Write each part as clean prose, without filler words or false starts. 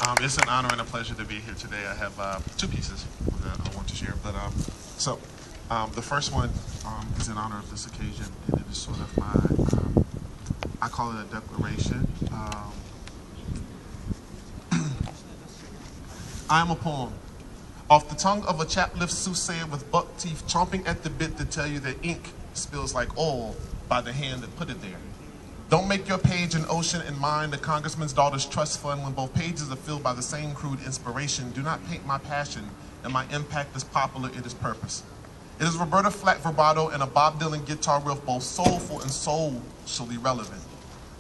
It's an honor and a pleasure to be here today. I have two pieces that I want to share. The first one is in honor of this occasion, and it is sort of my, I call it a declaration. I am a poem. Off the tongue of a chaplift soothsayer with buck teeth chomping at the bit to tell you that ink spills like oil by the hand that put it there. Don't make your page an ocean and mine the congressman's daughter's trust fund when both pages are filled by the same crude inspiration. Do not paint my passion and my impact as popular, it is purpose. It is Roberta Flack vibrato and a Bob Dylan guitar riff, both soulful and socially relevant.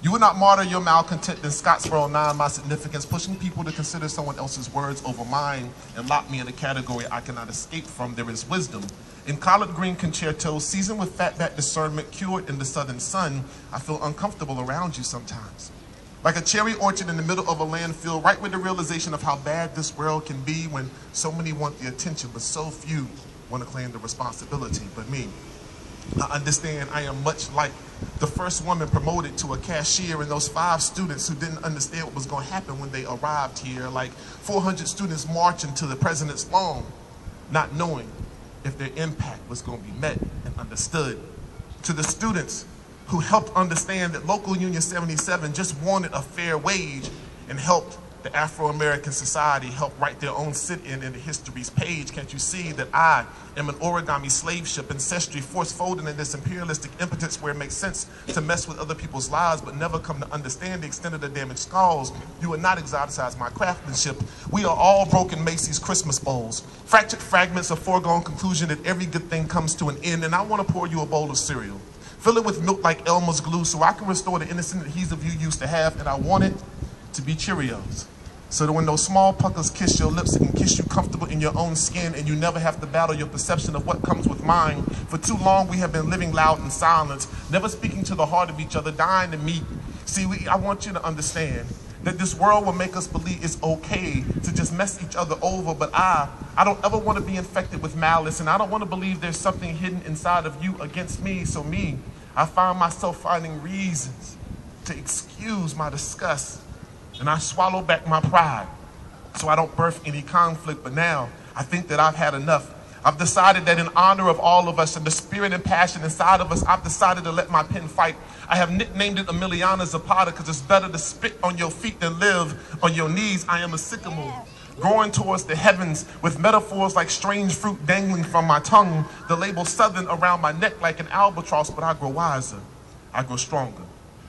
You would not martyr your malcontent in Scottsboro 9, my significance, pushing people to consider someone else's words over mine and lock me in a category I cannot escape from. There is wisdom in collard green concertos, seasoned with fatback discernment, cured in the southern sun. I feel uncomfortable around you sometimes. Like a cherry orchard in the middle of a landfill, right with the realization of how bad this world can be when so many want the attention, but so few want to claim the responsibility but me. I understand I am much like the first woman promoted to a cashier and those 5 students who didn't understand what was going to happen when they arrived here, like 400 students marching to the president's lawn, not knowing if their impact was going to be met and understood. To the students who helped understand that Local Union 77 just wanted a fair wage and helped the Afro-American society help write their own sit-in the history's page. Can't you see that I am an origami slave ship, ancestry force folding in this imperialistic impotence where it makes sense to mess with other people's lives but never come to understand the extent of the damaged scars. You will not exoticize my craftsmanship. We are all broken Macy's Christmas bowls, fractured fragments of foregone conclusion that every good thing comes to an end, and I want to pour you a bowl of cereal. Fill it with milk like Elmer's glue so I can restore the innocent adhesive you used to have, and I want it to be Cheerios. So that when those small puckers kiss your lips, it can kiss you comfortable in your own skin and you never have to battle your perception of what comes with mine. For too long we have been living loud in silence, never speaking to the heart of each other, dying to meet. See, I want you to understand that this world will make us believe it's okay to just mess each other over, but I don't ever want to be infected with malice, and I don't want to believe there's something hidden inside of you against me. So I find myself finding reasons to excuse my disgust, and I swallow back my pride so I don't birth any conflict. But now I think that I've had enough. I've decided that in honor of all of us and the spirit and passion inside of us, I've decided to let my pen fight. I have nicknamed it Emiliana Zapata because it's better to spit on your feet than live on your knees. I am a sycamore growing towards the heavens with metaphors like strange fruit dangling from my tongue, the label Southern around my neck like an albatross, but I grow wiser, I grow stronger.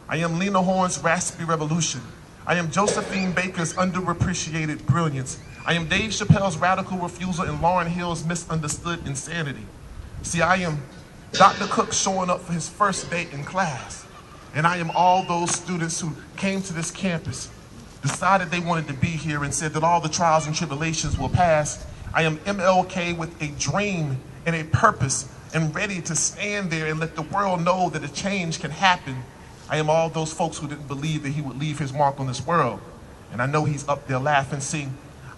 I am Lena Horne's raspy revolution. I am Josephine Baker's underappreciated brilliance. I am Dave Chappelle's radical refusal and Lauryn Hill's misunderstood insanity. See, I am Dr. Cook showing up for his first day in class. And I am all those students who came to this campus, decided they wanted to be here and said that all the trials and tribulations will pass. I am MLK with a dream and a purpose and ready to stand there and let the world know that a change can happen. I am all those folks who didn't believe that he would leave his mark on this world. And I know he's up there laughing. See,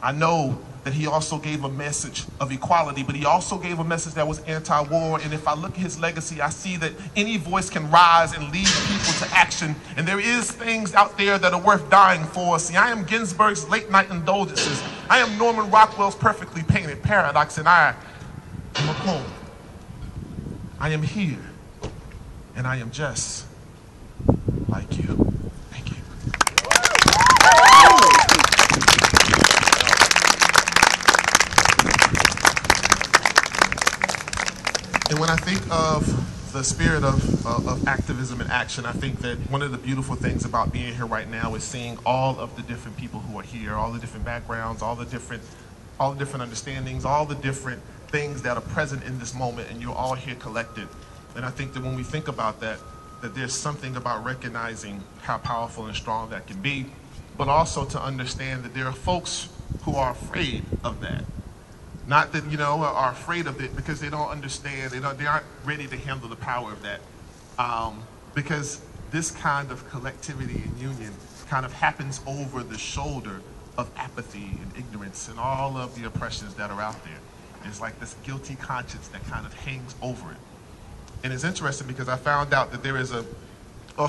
I know that he also gave a message of equality, but he also gave a message that was anti-war. And if I look at his legacy, I see that any voice can rise and lead people to action. And there is things out there that are worth dying for. See, I am Ginsberg's late night indulgences. I am Norman Rockwell's perfectly painted paradox, and I am a poem. I am here, and I am just like you. Thank you. And when I think of the spirit of activism and action, I think that one of the beautiful things about being here right now is seeing all of the different people who are here, all the different backgrounds, all the different understandings, all the different things that are present in this moment, and you're all here collected. And I think that when we think about that there's something about recognizing how powerful and strong that can be, but also to understand that there are folks who are afraid of that. Not that, are afraid of it because they don't understand, they aren't ready to handle the power of that. Because this kind of collectivity and union kind of happens over the shoulder of apathy and ignorance and all of the oppressions that are out there. It's like this guilty conscience that kind of hangs over it. And it's interesting because I found out that there is a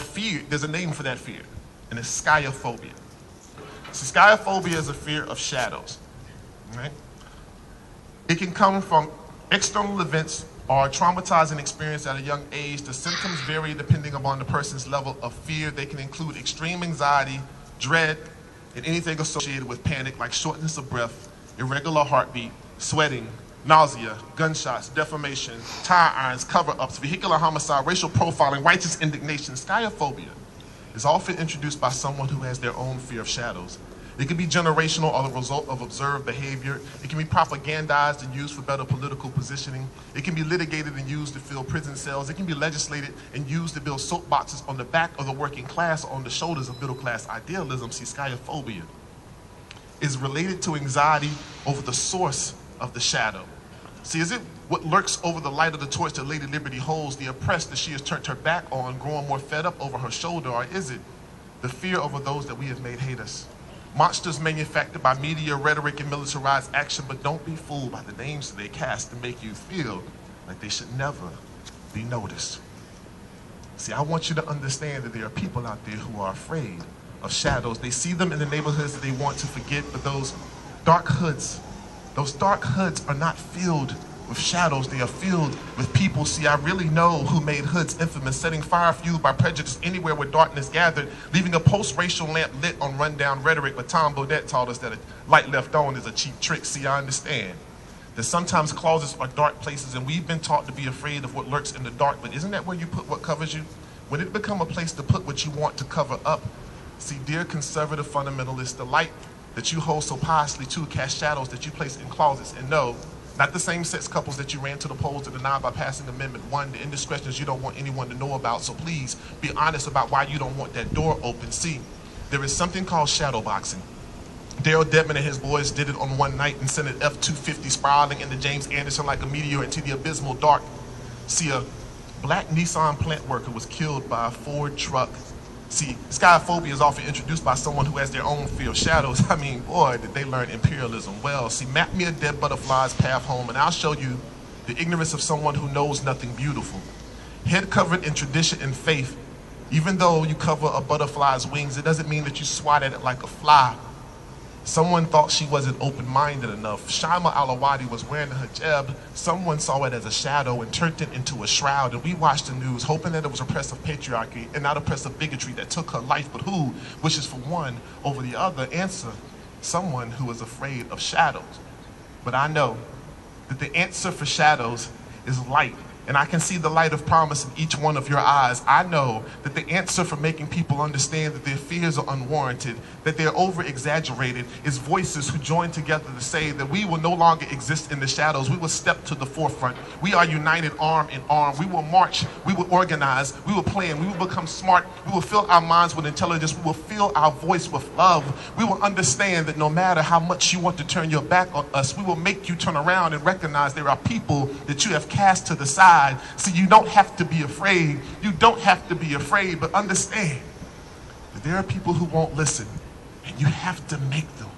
fear, there's a name for that fear, and it's Sciaphobia. See, Sciaphobia is a fear of shadows. Right? It can come from external events or a traumatizing experience at a young age. The symptoms vary depending upon the person's level of fear. They can include extreme anxiety, dread, and anything associated with panic like shortness of breath, irregular heartbeat, sweating, nausea, gunshots, defamation, tire irons, cover-ups, vehicular homicide, racial profiling, righteous indignation. Sciaphobia is often introduced by someone who has their own fear of shadows. It can be generational or the result of observed behavior. It can be propagandized and used for better political positioning. It can be litigated and used to fill prison cells. It can be legislated and used to build soapboxes on the back of the working class or on the shoulders of middle class idealism. See, Sciaphobia is related to anxiety over the source of the shadow. See, is it what lurks over the light of the torch that Lady Liberty holds, the oppressed that she has turned her back on, growing more fed up over her shoulder, or is it the fear over those that we have made hate us? Monsters manufactured by media, rhetoric, and militarized action, but don't be fooled by the names that they cast to make you feel like they should never be noticed. See, I want you to understand that there are people out there who are afraid of shadows. They see them in the neighborhoods that they want to forget, but those dark hoods are not filled with shadows. They are filled with people. See, I really know who made hoods infamous, setting fire fueled by prejudice anywhere where darkness gathered, leaving a post-racial lamp lit on rundown rhetoric. But Tom Bodette taught us that a light left on is a cheap trick. See, I understand that sometimes closets are dark places, and we've been taught to be afraid of what lurks in the dark, but isn't that where you put what covers you? When it become a place to put what you want to cover up, see, dear conservative fundamentalists, the light that you hold so piously to cast shadows that you place in closets. And no, not the same-sex couples that you ran to the polls to deny by passing Amendment 1, the indiscretions you don't want anyone to know about. So please be honest about why you don't want that door open. See, there is something called shadow boxing. Daryl Dedman and his boys did it on one night and sent an F-250 spiraling into James Anderson like a meteor into the abysmal dark. See, a black Nissan plant worker was killed by a Ford truck. See, Sciaphobia is often introduced by someone who has their own fear of shadows. I mean, boy, did they learn imperialism well. See, map me a dead butterfly's path home, and I'll show you the ignorance of someone who knows nothing beautiful. Head covered in tradition and faith, even though you cover a butterfly's wings, it doesn't mean that you swat at it like a fly. Someone thought she wasn't open-minded enough. Shaima Alawadi was wearing a hijab. Someone saw it as a shadow and turned it into a shroud. And we watched the news, hoping that it was oppressive patriarchy and not oppressive bigotry that took her life. But who wishes for one over the other? Answer, someone who is afraid of shadows. But I know that the answer for shadows is light. And I can see the light of promise in each one of your eyes. I know that the answer for making people understand that their fears are unwarranted, that they're over-exaggerated, is voices who join together to say that we will no longer exist in the shadows. We will step to the forefront. We are united arm in arm. We will march. We will organize. We will plan. We will become smart. We will fill our minds with intelligence. We will fill our voice with love. We will understand that no matter how much you want to turn your back on us, we will make you turn around and recognize there are people that you have cast to the side. So you don't have to be afraid. You don't have to be afraid, but understand that there are people who won't listen, and you have to make them,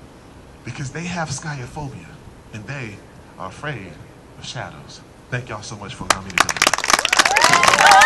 because they have Sciaphobia and they are afraid of shadows. Thank y'all so much for allowing me to do this.